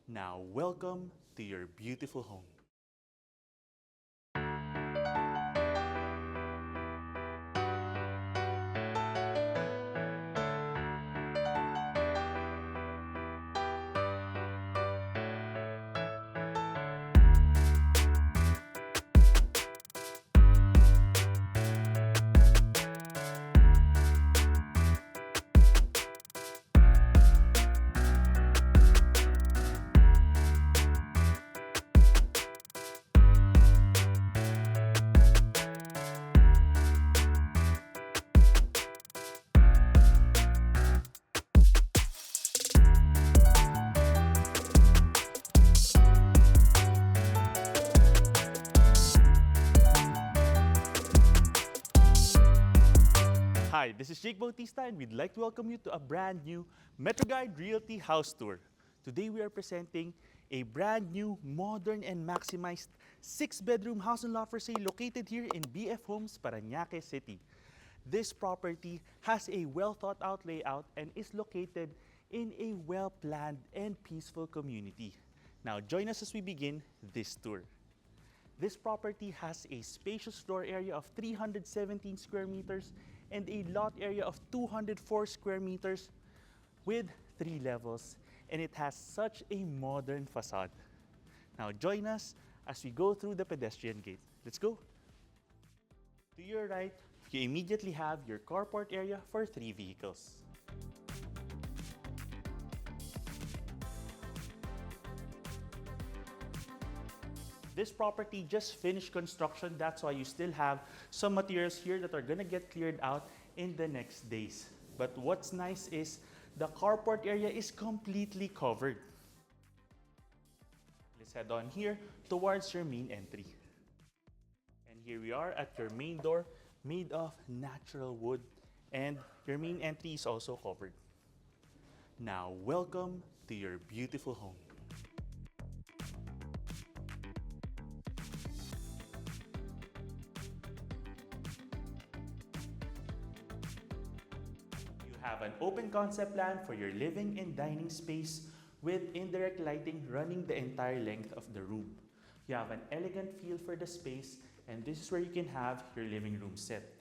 Now, welcome to your beautiful home. Hi, this is Jake Bautista and we'd like to welcome you to a brand new MetroGuide Realty house tour. Today we are presenting a brand new, modern and maximized 6-bedroom house and lot for sale located here in BF Homes, Paranaque City. This property has a well thought out layout and is located in a well-planned and peaceful community. Now join us as we begin this tour. This property has a spacious floor area of 317 square meters and a lot area of 204 square meters with 3 levels, and it has such a modern facade. Now join us as we go through the pedestrian gate. Let's go. To your right, you immediately have your carport area for 3 vehicles. This property just finished construction, that's why you still have some materials here that are gonna get cleared out in the next days. But what's nice is the carport area is completely covered. Let's head on here towards your main entry. And here we are at your main door, made of natural wood, and your main entry is also covered. Now, welcome to your beautiful home. Have an open concept plan for your living and dining space with indirect lighting running the entire length of the room. You have an elegant feel for the space, and this is where you can have your living room set.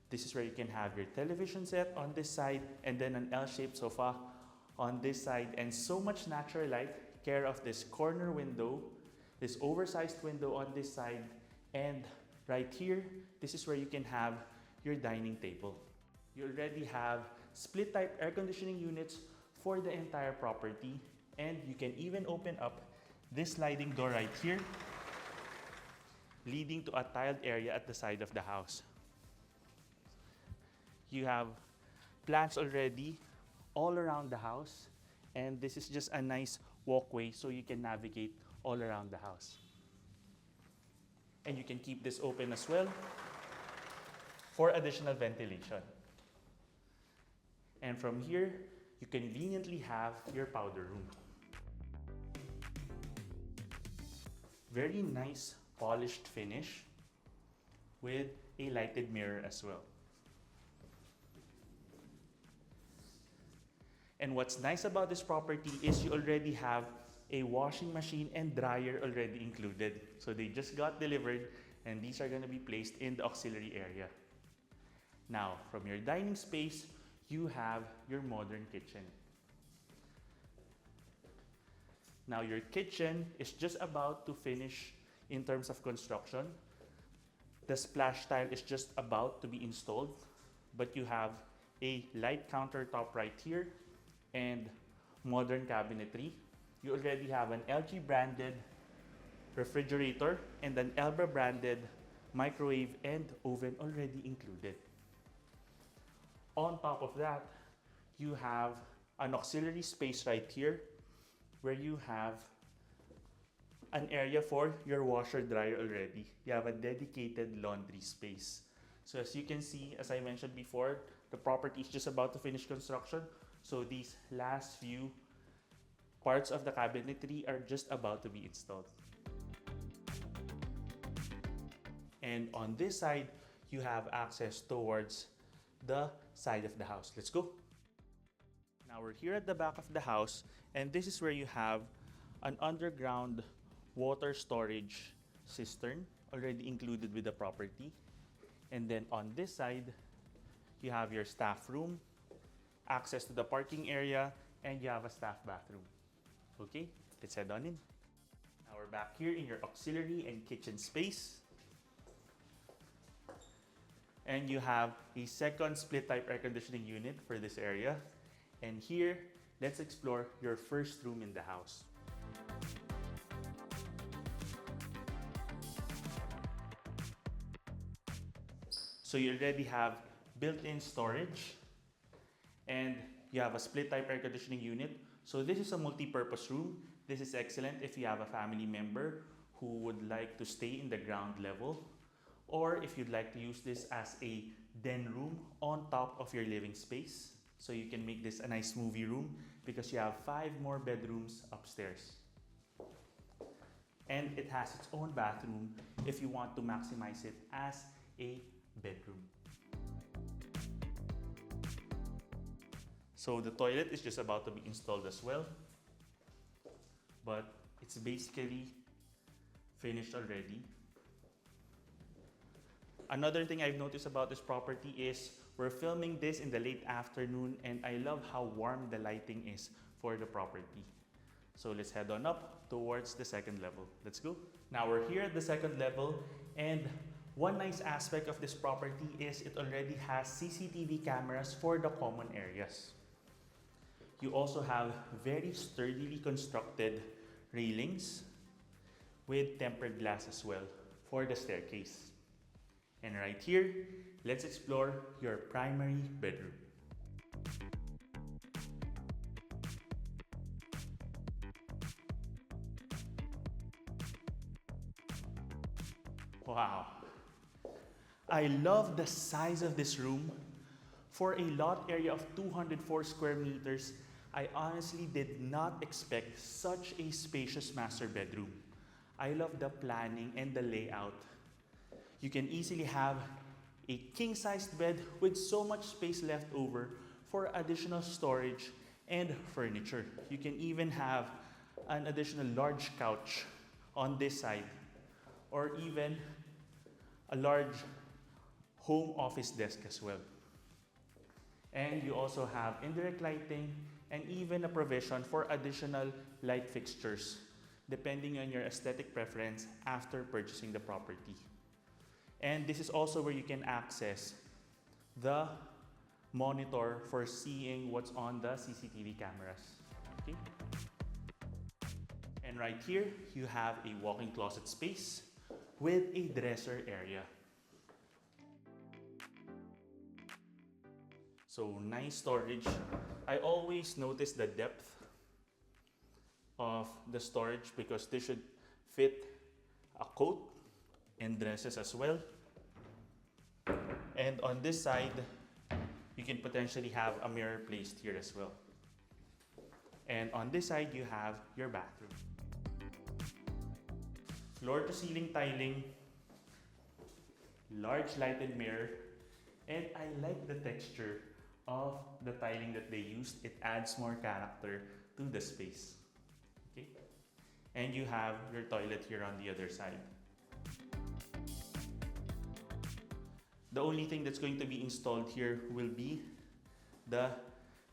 This is where you can have your television set on this side and then an L-shaped sofa on this side, and so much natural light care of this corner window, this oversized window on this side, and right here, this is where you can have your dining table. You already have split type air conditioning units for the entire property, and you can even open up this sliding door right here, leading to a tiled area at the side of the house. You have plants already all around the house, and this is just a nice walkway so you can navigate all around the house. And you can keep this open as well for additional ventilation. And from here, you conveniently have your powder room. Very nice polished finish with a lighted mirror as well. And what's nice about this property is you already have a washing machine and dryer already included. So they just got delivered, and these are going to be placed in the auxiliary area. Now, from your dining space, you have your modern kitchen. Now your kitchen is just about to finish in terms of construction. The splash tile is just about to be installed, but you have a light countertop right here and modern cabinetry. You already have an LG branded refrigerator and an Elbra branded microwave and oven already included. On top of that, you have an auxiliary space right here where you have an area for your washer dryer already. You have a dedicated laundry space. So as you can see, as I mentioned before, the property is just about to finish construction. So these last few parts of the cabinetry are just about to be installed. And on this side, you have access towards the side of the house. Let's go. Now we're here at the back of the house, and this is where you have an underground water storage cistern already included with the property. And then on this side, you have your staff room, access to the parking area, and you have a staff bathroom. Okay, let's head on in. Now we're back here in your auxiliary and kitchen space. And you have a second split type air conditioning unit for this area. And here, let's explore your first room in the house. So you already have built-in storage and you have a split type air conditioning unit. So this is a multi-purpose room. This is excellent if you have a family member who would like to stay in the ground level, or if you'd like to use this as a den room on top of your living space. So you can make this a nice movie room because you have 5 more bedrooms upstairs. And it has its own bathroom if you want to maximize it as a bedroom. So the toilet is just about to be installed as well, but it's basically finished already. Another thing I've noticed about this property is we're filming this in the late afternoon, and I love how warm the lighting is for the property. So let's head on up towards the second level. Let's go. Now we're here at the second level, and one nice aspect of this property is it already has CCTV cameras for the common areas. You also have very sturdily constructed railings with tempered glass as well for the staircase. And right here, let's explore your primary bedroom. Wow. I love the size of this room. For a lot area of 204 square meters, I honestly did not expect such a spacious master bedroom. I love the planning and the layout. You can easily have a king-sized bed with so much space left over for additional storage and furniture. You can even have an additional large couch on this side, or even a large home office desk as well. And you also have indirect lighting and even a provision for additional light fixtures depending on your aesthetic preference after purchasing the property. And this is also where you can access the monitor for seeing what's on the CCTV cameras. Okay? And right here, you have a walk-in closet space with a dresser area. So nice storage. I always notice the depth of the storage because this should fit a coat and dresses as well. And on this side, you can potentially have a mirror placed here as well. And on this side, you have your bathroom. Floor to ceiling tiling, large lighted mirror, and I like the texture of the tiling that they used. It adds more character to the space. Okay? And you have your toilet here on the other side. The only thing that's going to be installed here will be the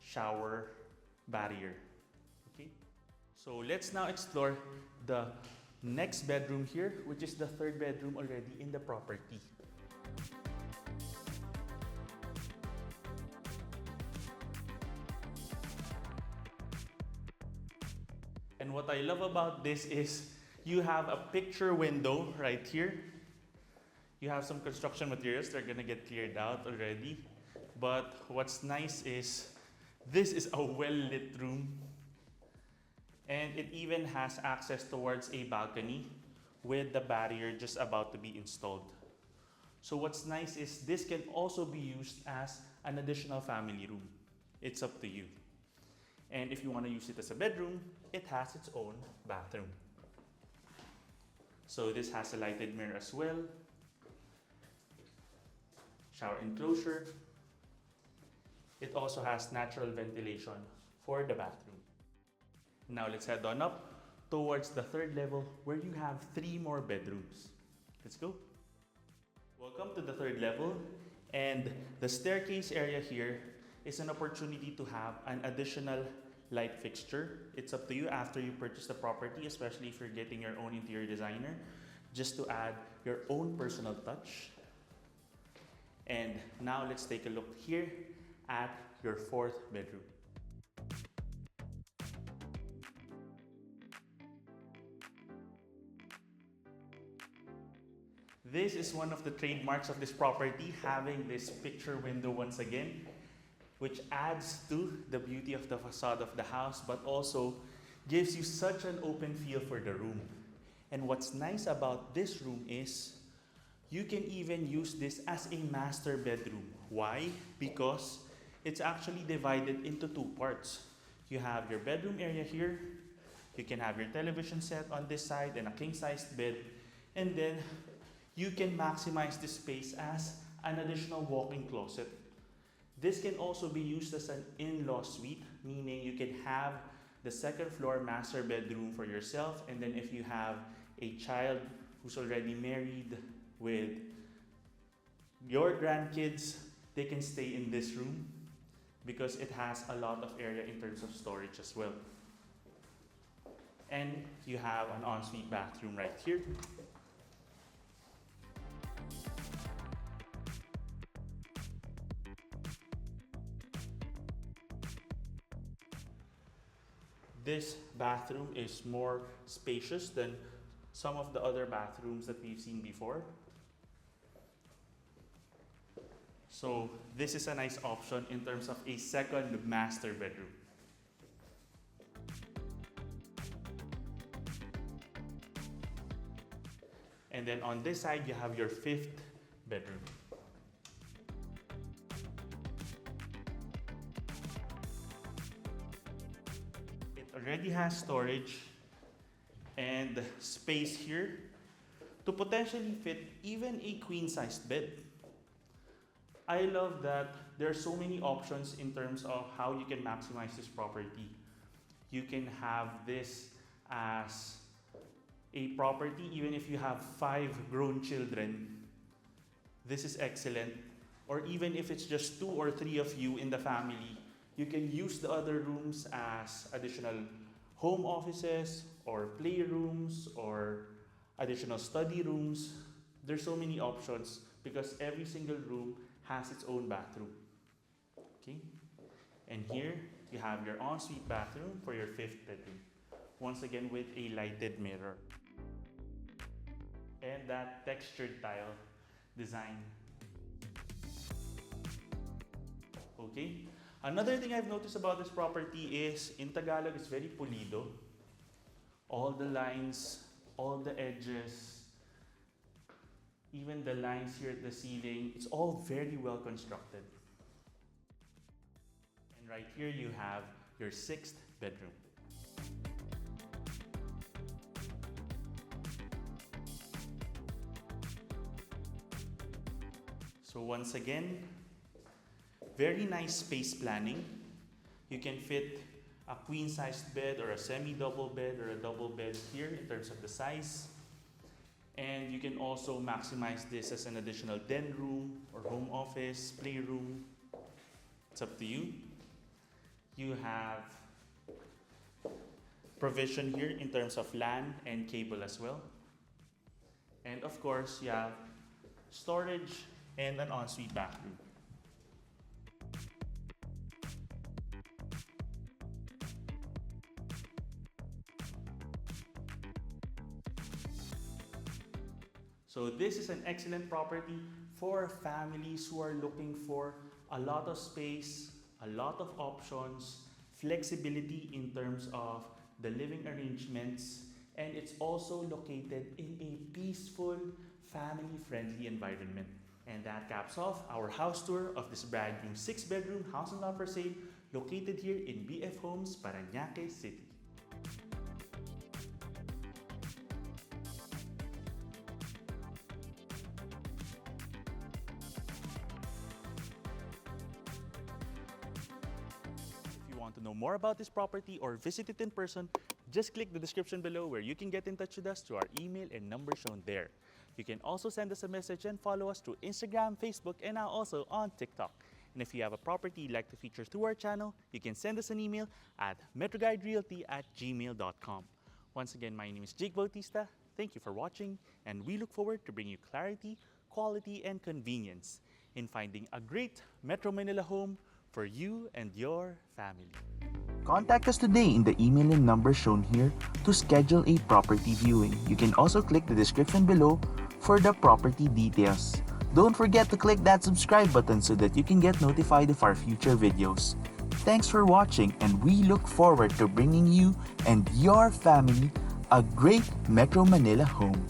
shower barrier. Okay? So let's now explore the next bedroom here, which is the third bedroom already in the property. And what I love about this is you have a picture window right here. You have some construction materials that are gonna get cleared out already. But what's nice is this is a well-lit room. And it even has access towards a balcony with the barrier just about to be installed. So what's nice is this can also be used as an additional family room. It's up to you. And if you want to use it as a bedroom, it has its own bathroom. So this has a lighted mirror as well. Shower enclosure. It also has natural ventilation for the bathroom. Now let's head on up towards the third level where you have 3 more bedrooms. Let's go. Welcome to the third level, and the staircase area here is an opportunity to have an additional light fixture. It's up to you after you purchase the property, especially if you're getting your own interior designer, just to add your own personal touch. And now let's take a look here at your fourth bedroom. This is one of the trademarks of this property, having this picture window once again, which adds to the beauty of the facade of the house, but also gives you such an open feel for the room. And what's nice about this room is you can even use this as a master bedroom. Why? Because it's actually divided into 2 parts. You have your bedroom area here, you can have your television set on this side and a king-sized bed, and then you can maximize this space as an additional walk-in closet. This can also be used as an in-law suite, meaning you can have the second floor master bedroom for yourself, and then if you have a child who's already married with your grandkids, they can stay in this room because it has a lot of area in terms of storage as well. And you have an ensuite bathroom right here. This bathroom is more spacious than some of the other bathrooms that we've seen before. So this is a nice option in terms of a second master bedroom. And then on this side, you have your fifth bedroom. Already has storage and space here to potentially fit even a queen-sized bed. I love that there are so many options in terms of how you can maximize this property. You can have this as a property even if you have 5 grown children. This is excellent. Or even if it's just 2 or 3 of you in the family, you can use the other rooms as additional home offices or playrooms or additional study rooms. There's so many options because every single room has its own bathroom. Okay? And here you have your ensuite bathroom for your 5th bedroom. Once again with a lighted mirror. And that textured tile design. Okay? Another thing I've noticed about this property is, in Tagalog, it's very pulido. All the lines, all the edges, even the lines here at the ceiling, it's all very well constructed. And right here you have your 6th bedroom. So once again, very nice space planning. You can fit a queen-sized bed or a semi-double bed or a double bed here in terms of the size. And you can also maximize this as an additional den room or home office, playroom. It's up to you. You have provision here in terms of LAN and cable as well. And of course, you have storage and an ensuite bathroom. So this is an excellent property for families who are looking for a lot of space, a lot of options, flexibility in terms of the living arrangements, and it's also located in a peaceful, family-friendly environment. And that caps off our house tour of this brand new 6-bedroom house and lot for sale located here in BF Homes, Paranaque City. If you want to know more about this property or visit it in person, just click the description below where you can get in touch with us through our email and number shown there. You can also send us a message and follow us through Instagram, Facebook, and now also on TikTok. And if you have a property you'd like to feature through our channel, you can send us an email at metroguiderealty@gmail.com. Once again, my name is Jake Bautista. Thank you for watching, and we look forward to bringing you clarity, quality, and convenience in finding a great Metro Manila home for you and your family. Contact us today in the email and number shown here to schedule a property viewing. You can also click the description below for the property details. Don't forget to click that subscribe button so that you can get notified of our future videos. Thanks for watching, and we look forward to bringing you and your family a great Metro Manila home.